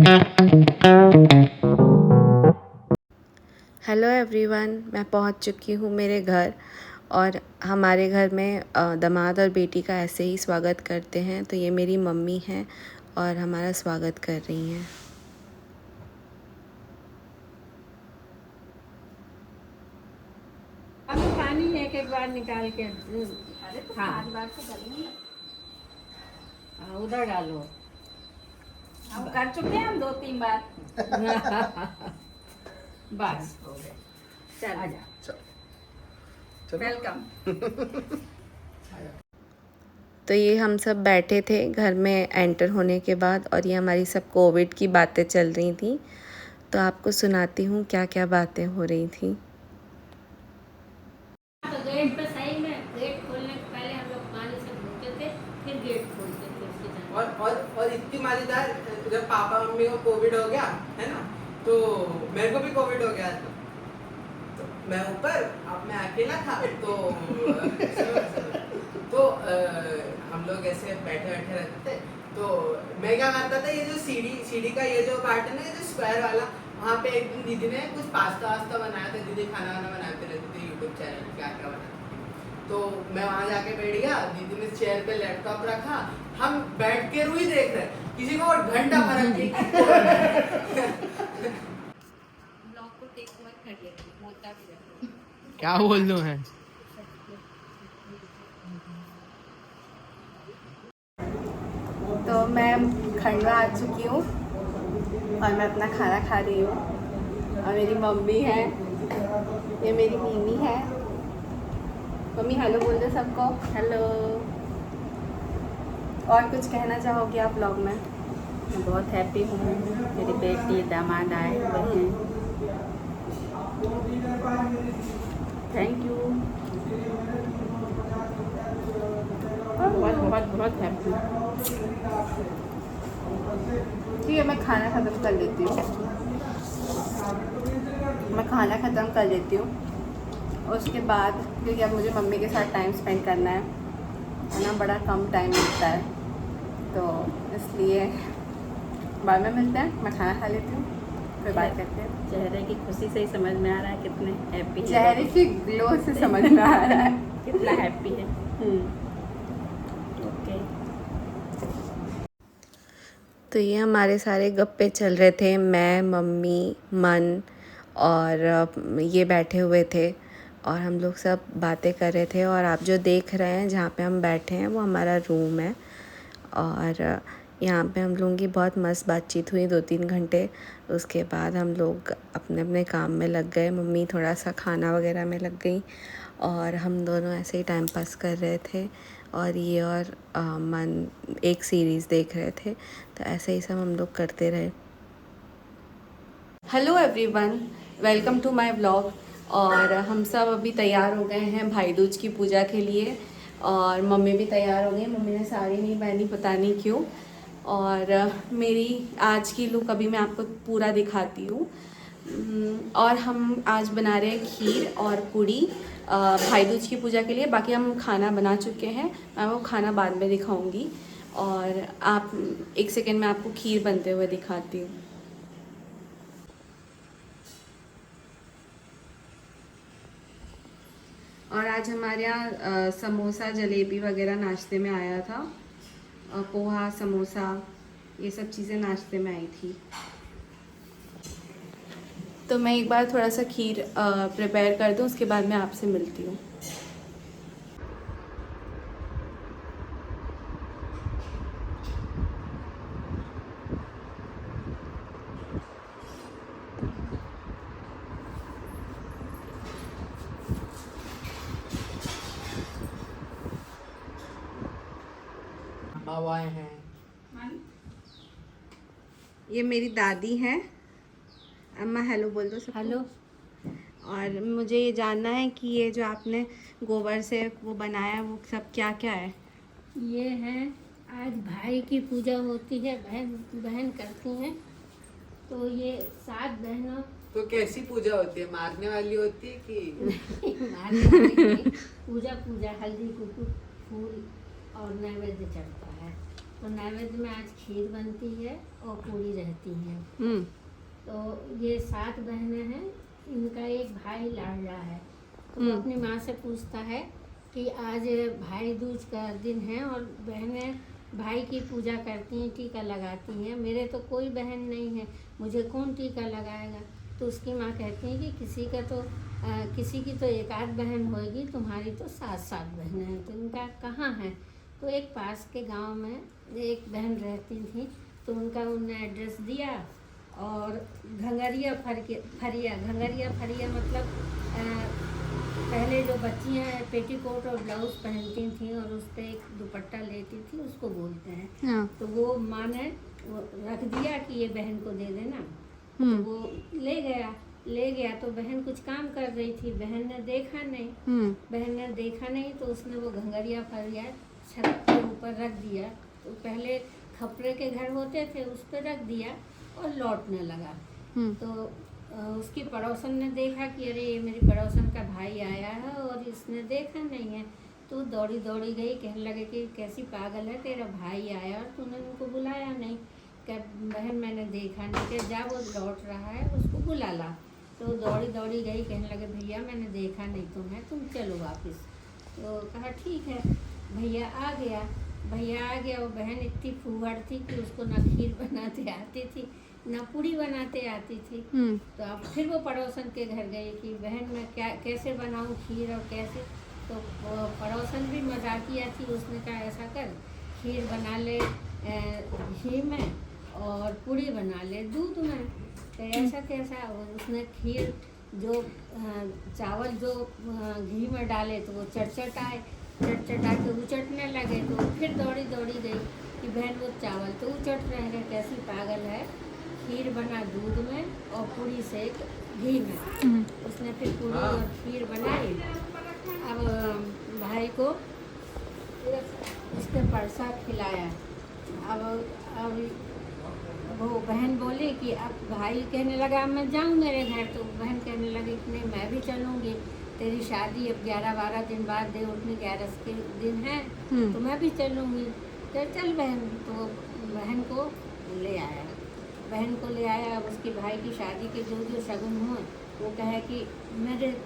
Hello everyone, मैं पहुंच चुकी हूं मेरे घर। और हमारे घर में दामाद और बेटी का ऐसे ही स्वागत करते हैं। तो ये मेरी मम्मी हैं और हमारा स्वागत कर रही हैं। अब पानी एक बार निकाल के हाँ उधर डालो। हम कर चुके हैं, हम 2-3 बार। बस हो गए। चल आजा। वेलकम। तो ये हम सब बैठे थे घर में एंटर होने के बाद, और ये हमारी सब कोविड की बातें चल रही थी। तो आपको सुनाती हूँ क्या क्या बातें हो रही थी। तो गेट पे सही में गेट खोलने के पहले हम लोग पानी से धोते थे, फिर गेट खोलते थे उसके साथ। और इतनी मजेदार, जब पापा मम्मी को कोविड हो गया है ना, तो मेरे को भी कोविड हो गया था। तो मैं ऊपर, अब मैं अकेला था, तो हम लोग ऐसे बैठे बैठे रहते थे। तो मैं क्या करता था, ये जो सीढ़ी का ये जो पार्ट है ना, ये जो स्क्वायर वाला, वहाँ पे एक दिन दीदी ने कुछ पास्ता वास्ता बनाया था। दीदी खाना वाना बनाते रहती थी यूट्यूब चैनल, क्या क्या बनाती थी। तो मैं वहाँ जाके बैठ गया, दीदी ने चेयर पे लैपटॉप रखा, हम बैठ के रुई देख रहे, किसी को घंटा फर्क नहीं। ब्लॉग को टेक ओवर कर लेती हूँ, बोलता भी रहती हूँ। क्या बोल दो है। तो मैं खंडवा आ चुकी हूँ और मैं अपना खाना खा रही हूँ। और मेरी मम्मी है, ये मेरी मम्मी है। मम्मी हेलो बोल दो सबको, हेलो। और कुछ कहना चाहोगे आप ब्लॉग में? मैं बहुत हैप्पी हूँ, मेरी बेटी दामाद आए हुए हैं। थैंक यू, बहुत बहुत बहुत हैप्पी। ठीक है, मैं खाना ख़त्म कर लेती हूँ। उसके बाद, क्योंकि अब मुझे मम्मी के साथ टाइम स्पेंड करना है ना, बड़ा कम टाइम मिलता है, तो इसलिए बाद में मिलते हैं। मैं खाना खा लेती हूँ, फिर बात करते हैं। चेहरे की खुशी से ही समझ में आ रहा है कितने हैप्पी है, चेहरे की ग्लो से समझ में आ रहा है कितना हैप्पी है। ओके। तो ये हमारे सारे गप्पे चल रहे थे, मैं, मम्मी, मन और ये बैठे हुए थे, और हम लोग सब बातें कर रहे थे। और आप जो देख रहे हैं जहाँ पे हम बैठे हैं, वो हमारा रूम है। और यहाँ पे हम लोगों की बहुत मस्त बातचीत हुई 2-3 घंटे। उसके बाद हम लोग अपने अपने काम में लग गए। मम्मी थोड़ा सा खाना वगैरह में लग गई, और हम दोनों ऐसे ही टाइम पास कर रहे थे। और ये और मन एक सीरीज़ देख रहे थे। तो ऐसे ही सब हम लोग करते रहे। Hello everyone, welcome to my vlog. और हम सब अभी तैयार हो गए हैं भाई दूज की पूजा के लिए, और मम्मी भी तैयार हो गई। मम्मी ने साड़ी नहीं पहनी, पता नहीं क्यों। और मेरी आज की लुक अभी मैं आपको पूरा दिखाती हूँ। और हम आज बना रहे हैं खीर और पूड़ी भाई दूज की पूजा के लिए। बाकी हम खाना बना चुके हैं, मैं वो खाना बाद में दिखाऊंगी। और आप एक सेकेंड में आपको खीर बनते हुए दिखाती हूँ। और आज हमारे यहाँ समोसा जलेबी वगैरह नाश्ते में आया था। पोहा, समोसा, ये सब चीज़ें नाश्ते में आई थी। तो मैं एक बार थोड़ा सा खीर प्रिपेयर कर दूँ, उसके बाद मैं आपसे मिलती हूँ। हवाएं हैं। ये मेरी दादी हैं। अम्मा हेलो बोल दो सबको। हेलो। और मुझे ये जानना है कि ये जो आपने गोबर से वो बनाया, वो सब क्या क्या है? ये है, आज भाई की पूजा होती है, बहन करती हैं। तो ये 7 बहनों तो कैसी पूजा होती है, मारने वाली होती है कि मारने वाली नहीं, पूजा हल्दी कुमकुम फूल और नैवेद्य चढ़ता है। तो नैवेद्य में आज खीर बनती है और पूरी रहती है। हम्म। तो ये 7 बहनें हैं, इनका एक भाई लाडला है। तो वो अपनी माँ से पूछता है कि आज भाई दूज का दिन है और बहनें भाई की पूजा करती हैं, टीका लगाती हैं, मेरे तो कोई बहन नहीं है, मुझे कौन टीका लगाएगा। तो उसकी माँ कहती है कि किसी की तो एक आध बहन होगी, तुम्हारी तो 7 बहनें हैं, तो इनका कहाँ है। तो एक पास के गांव में एक बहन रहती थी, तो उनने एड्रेस दिया और घंगरिया फरिया मतलब पहले जो बच्चियाँ पेटीकोट और ब्लाउज पहनती थी और उस पर एक दुपट्टा लेती थी, उसको बोलते हैं। हाँ। तो वो माँ ने वो रख दिया कि ये बहन को दे देना। तो वो ले गया तो बहन कुछ काम कर रही थी, बहन ने देखा नहीं, तो उसने वो घंगरिया फरिया छत के ऊपर रख दिया। तो पहले खपरे के घर होते थे, उस पर रख दिया और लौटने लगा। तो उसकी पड़ोसन ने देखा कि अरे ये मेरी पड़ोसन का भाई आया है और इसने देखा नहीं है। तो दौड़ी गई, कहने लगे कि कैसी पागल है, तेरा भाई आया और तूने उनको बुलाया नहीं। क्या बहन मैंने देखा नहीं, क्या जा वो लौट रहा है उसको बुला ला। तो दौड़ी गई, कहने लगे भैया मैंने देखा नहीं तुम्हें, तुम चलो वापस। तो कहा ठीक है। भैया आ गया। वो बहन इतनी फूहड़ थी कि उसको ना खीर बनाते आती थी ना पूड़ी बनाते आती थी। तो अब फिर वो पड़ोसन के घर गई कि बहन मैं कैसे बनाऊं खीर और कैसे। तो वो पड़ोसन भी मजाकिया थी, उसने कहा ऐसा कर खीर बना ले घी में और पूड़ी बना ले दूध में। तो ऐसा कैसा, उसने खीर जो चावल जो घी में डाले तो वो चटचटा के उचटने लगे। तो फिर दौड़ी गई कि बहन वो चावल तो उचट रहे हैं, कैसी पागल है, खीर बना दूध में और पूड़ी सेक घी में। उसने फिर पूड़ी और खीर बनाई। अब भाई को उसने परसा खिलाया। अब वो बहन बोली कि अब भाई कहने लगा मैं जाऊँ मेरे घर। तो बहन कहने लगी कि नहीं मैं भी चलूँगी, तेरी शादी अब 11-12 दिन बाद दे उठनी 11 के दिन है, तो मैं भी चलूँगी। तो चल बहन। तो बहन को ले आया। अब उसके भाई की शादी के जो शगुन हुए वो कहे कि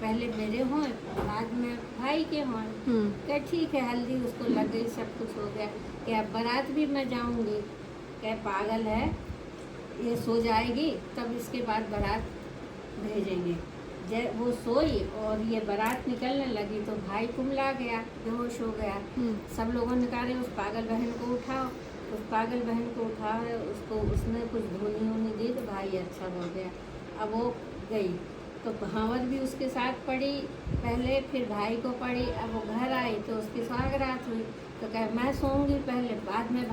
पहले मेरे हों बाद में भाई के हों। क्या ठीक है, हल्दी उसको लग गई, सब कुछ हो गया। क्या बारात भी मैं जाऊंगी, क्या पागल है, ये सो जाएगी तब इसके बाद बारात भेजेंगे। जब वो सोई और ये बारात निकलने लगी तो भाई कुमला गया, बेहोश हो गया। सब लोगों ने कहा उस पागल बहन को उठाओ। उस पागल बहन को उठाया, उसने कुछ धुनी दी तो भाई अच्छा हो गया। अब वो गई तो भावर भी उसके साथ पड़ी पहले, फिर भाई को पड़ी। अब वो घर आई तो उसकी स्वागरात हुई। तो कहे मैं सोऊंगी पहले, बाद में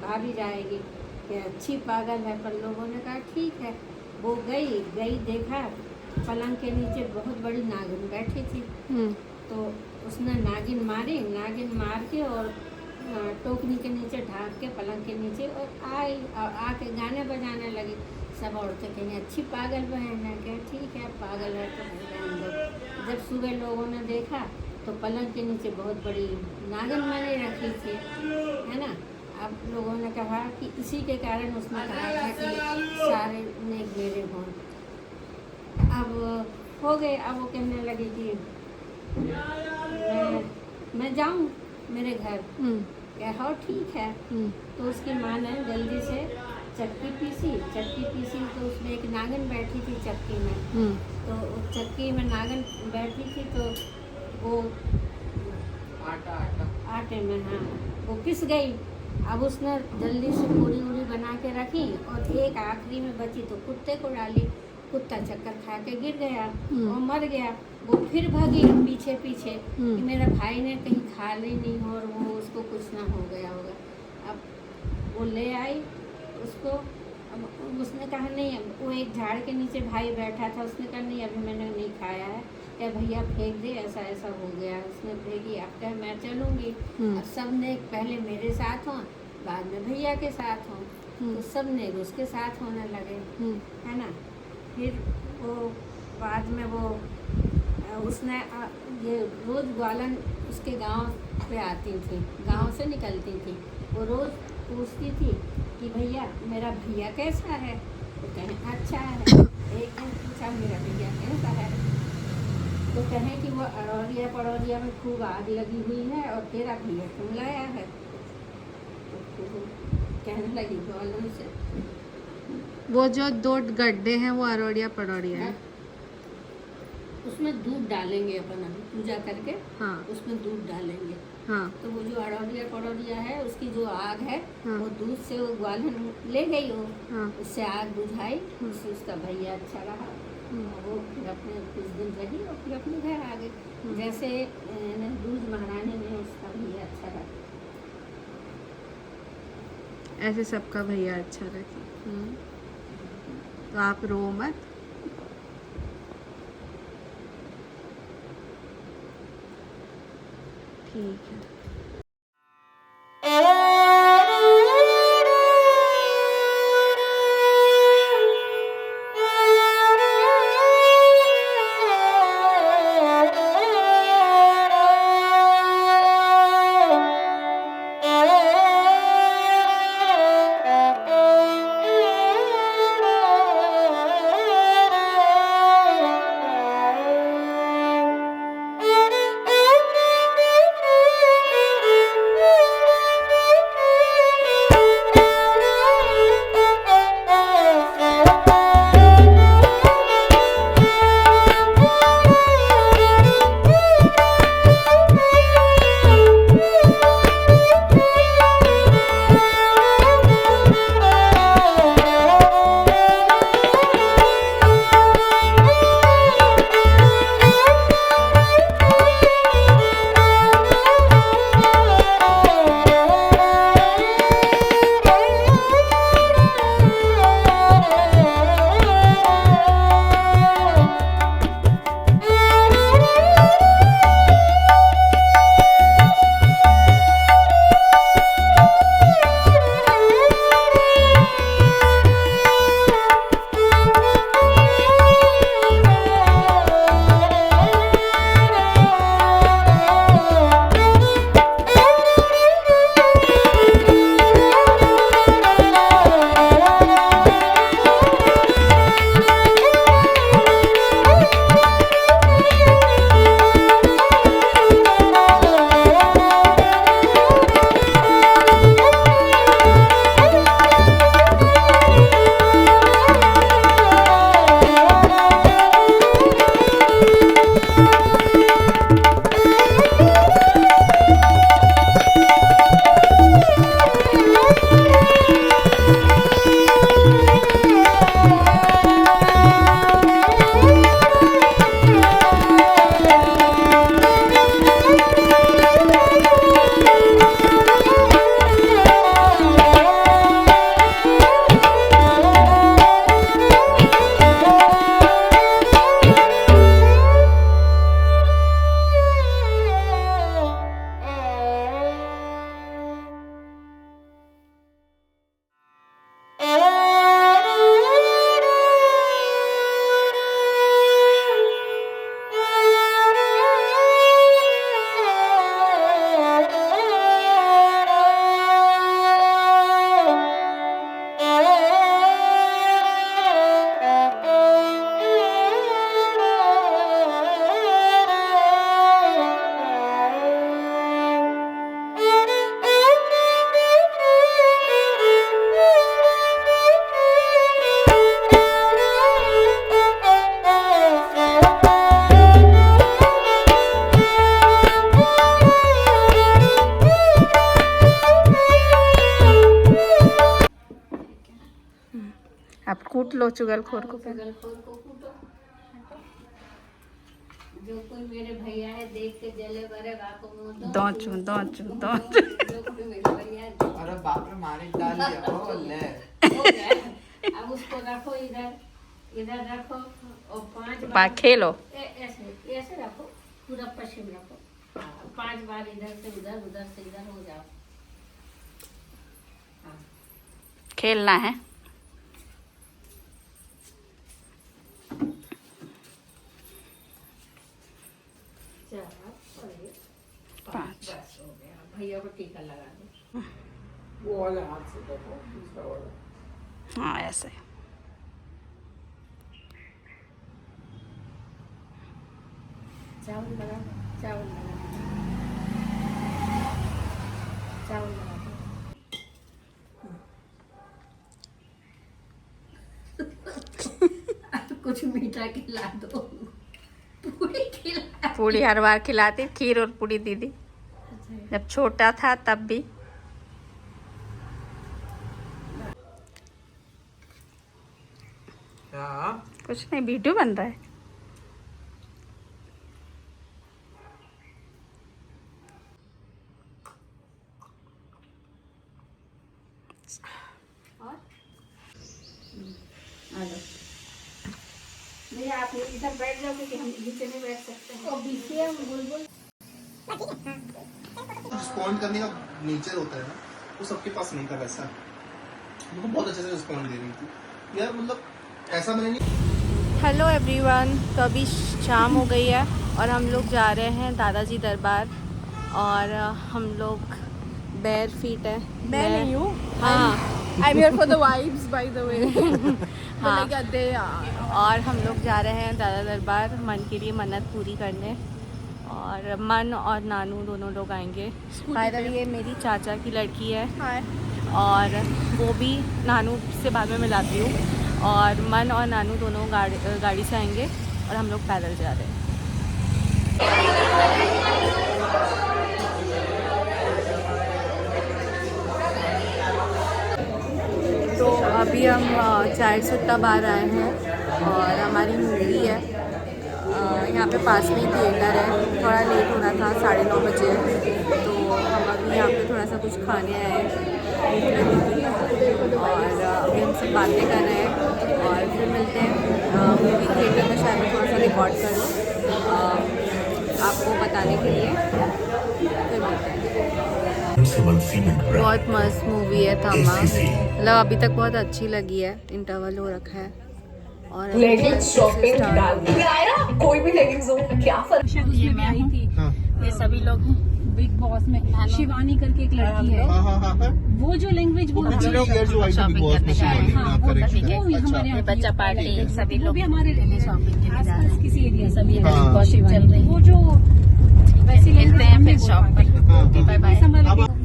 भाभी जाएगी। कि अच्छी पागल है। पर लोगों ने कहा ठीक है। वो गई देखा पलंग के नीचे बहुत बड़ी नागिन बैठी थी। तो उसने नागिन मार के और टोकनी के नीचे ढाक के पलंग के नीचे और आके गाने बजाने लगी। सब औरतें कहेंगे अच्छी पागल बहन है, क्या ठीक है पागल है तो रहने दो। जब सुबह लोगों ने देखा तो पलंग के नीचे बहुत बड़ी नागिन बनी रखी थी, है ना। अब लोगों ने कहा कि इसी के कारण उसने कहा था कि सारे नेक मेरे हों। अब हो गए। अब वो कहने लगी कि मैं जाऊं मेरे घर। क्या हो ठीक है। तो उसकी माँ ने जल्दी से चक्की पीसी तो उसमें एक नागिन बैठी थी चक्की में। तो चक्की में नागिन बैठी थी तो वो आटे में हाँ वो पिस गई। अब उसने जल्दी से पूरी बना के रखी और एक आखिरी में बची तो कुत्ते को डाली। कुत्ता चक्कर खा के गिर गया और मर गया। वो फिर भागी पीछे कि मेरा भाई ने कहीं खा ली नहीं हो और वो उसको कुछ ना हो गया होगा। अब वो ले आई उसको। अब उसने कहा नहीं, वो एक झाड़ के नीचे भाई बैठा था, उसने कहा नहीं अभी मैंने नहीं खाया है, क्या भैया फेंक दे, ऐसा हो गया। उसने फेंकी। अब क्या मैं चलूँगी। अब सब ने पहले मेरे साथ हों बाद में भैया के साथ हों, तो सब ने उसके साथ होने लगे, है ना। फिर वो बाद में वो उसने ये रोज़ ग्वालन उसके गांव पे आती थी, गांव से निकलती थी। वो रोज़ पूछती थी कि भैया मेरा भैया कैसा है, तो कहें अच्छा है। एक दिन पूछा मेरा भैया कैसा है, तो कहें कि वो अरौरिया पड़ौरिया में खूब आग लगी हुई है और तेरा भैया क्यों लाया है। तो फिर वो कहने लगी बोलन से, वो जो 2 गड्ढे हैं वो अरोड़िया पड़ोड़िया है। उसमें दूध डालेंगे अपन अभी पूजा करके, हाँ उसमें दूध डालेंगे। हाँ तो वो जो अरौरिया पड़ौरिया है उसकी जो आग है, हाँ। वो दूध से वो ग्वालन ले गई, वो हाँ। उससे आग बुझाई, उससे उसका भैया अच्छा रहा। और वो फिर अपने कुछ दिन रही और फिर अपने घर आ गई। जैसे दूध महारानी में उसका भैया अच्छा रहा। ऐसे सबका भैया अच्छा रखे। तो आप रो मत। ठीक है। आप कूट लो चुगलखोर को पहले। चुगलखोर को कूटो। जो कोई मेरे भैया है देख के जले भरे बाको मुंह दोंचू जो कोई मेरे भैया है अरे बाप रे मारे डाल दिया ओ ले हो गया। अब उसको रखो इधर रखो और 5 बार खेलो। ऐसे ऐसे रखो, पूरा पश्चिम रखो। 5 बार इधर से उधर हो जाओ। हाँ। खेलना है। चार और ये 5 बस हो गया। भैया को टीका लगा दो। वो वाला हाथ से देखो, दूसरा वाला। हाँ ऐसे। चावल लगा, चावल लगा, चावल लगा। कुछ मीठा खिला दो, पूरी खिला। पूड़ी हर बार खिलाती, खीर और पूड़ी दीदी जब छोटा था तब भी। क्या? कुछ नहीं, वीडियो बन रहा है। भैया आप इधर बैठ जाओ क्योंकि हम नीचे नहीं बैठ सकते हैं। और बीच हम बुलबुल रिस्पॉन्ड करने का नेचर होता है ना, वो सबके पास नहीं था वैसा। उनको बहुत अच्छे से रिस्पॉन्ड दे रही थी यार, मतलब ऐसा मैंने नहीं। हेलो एवरीवन, तो अभी शाम हो गई है और हम लोग जा रहे हैं दादाजी दरबार। और हम लोग बेयर फीट है। मैं नहीं हूँ। हाँ I'm here for the vibes, by the way. But हाँ। like yeah, they are. और हम लोग जा रहे हैं दादा दरबार मन के लिए मन्नत पूरी करने। और मन और नानू दोनों लोग आएंगे। बाय द वे ये मेरी चाचा की लड़की है। Hi. और वो भी नानू से बाद में मिलाती हूँ। और मन और नानू दोनों गाड़ी से आएंगे और हम लोग पैदल जा रहे हैं। तो अभी हम चाय सुट्टा बार आए हैं और हमारी मूवी है। यहाँ पे पास में ही थिएटर है। थोड़ा लेट हो रहा था, 9:30 बजे, तो हम अभी यहाँ पे थोड़ा सा कुछ खाने आए हैं और अभी हम सब बातें कर रहे हैं और फिर मिलते हैं मूवी थिएटर में। शायद मैं थोड़ा सा रिकॉर्ड करूँ आपको बताने के लिए, फिर मिलते हैं। बहुत मस्त मूवी है थमा, मतलब अभी तक बहुत अच्छी लगी है। इंटरवल हो रखा है और लेगिंग्स शॉपिंग डाल दी कोई भी लेगिंग्स हो क्या फर्क। ये मैं आई थी, ये सभी लोग बिग बॉस में शिवानी करके एक लड़की है, हाँ हाँ हाँ, वो जो लैंग्वेज वो बोलती पिछले ईयर जो आई थी बिग बॉस में शिवानी, हाँ करेक्ट वो है। हमारे यहाँ बच्चा पार्टी सभी वो लोग भी हमारे आस-पास किसी एरिया सभी हाँ। गॉसिप चल रही वो जो वैसी मिलते हैं फिर शॉप पे। Bye bye.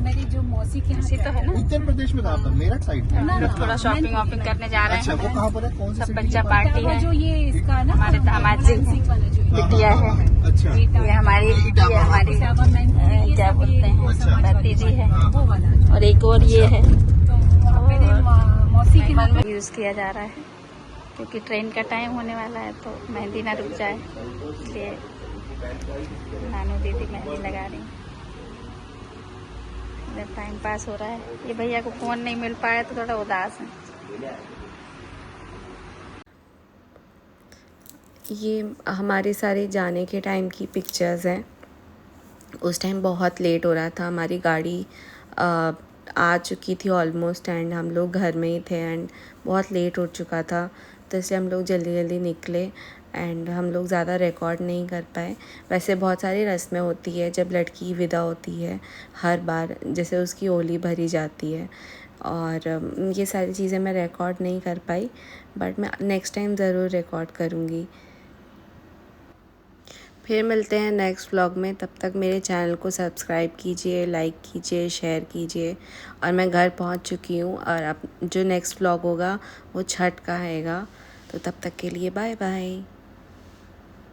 मेरी जो मौसी के ऐसी तो है ना। उत्तर प्रदेश में कहाँ पर? मेरठ साइड में। हम लोग थोड़ा शॉपिंग वॉपिंग करने जा रहे अच्छा, हैं। वो कहाँ पर है? कौन सी सब सिटी बच्चा पर? पार्टी है। जो ये इसका ना हमारे दामाद जी बिटिया है। अच्छा, ये हमारी ये हमारी क्या बोलते हैं भतीजी है। और एक और ये है मौसी की मन में यूज़ किया जा रहा है क्योंकि ट्रेन का टाइम होने वाला है, तो मेहंदी ना रुक जाए इसलिए नानू दीदी मेहंदी लगा रही। टाइम पास हो रहा है। ये भैया को फ़ोन नहीं मिल पाया तो थोड़ा उदास है। ये हमारे सारे जाने के टाइम की पिक्चर्स हैं। उस टाइम बहुत लेट हो रहा था, हमारी गाड़ी आ चुकी थी ऑलमोस्ट एंड हम लोग घर में ही थे एंड बहुत लेट हो चुका था, तो इसलिए हम लोग जल्दी जल्दी निकले एंड हम लोग ज़्यादा रिकॉर्ड नहीं कर पाए। वैसे बहुत सारी रस्में होती है जब लड़की विदा होती है हर बार, जैसे उसकी ओली भरी जाती है और ये सारी चीज़ें मैं रिकॉर्ड नहीं कर पाई, बट मैं नेक्स्ट टाइम ज़रूर रिकॉर्ड करूँगी। फिर मिलते हैं नेक्स्ट व्लॉग में। तब तक मेरे चैनल को सब्सक्राइब कीजिए, लाइक कीजिए, शेयर कीजिए। और मैं घर पहुंच चुकी हूं और अब जो नेक्स्ट व्लॉग होगा वो छठ का आएगा, तो तब तक के लिए बाय बाय।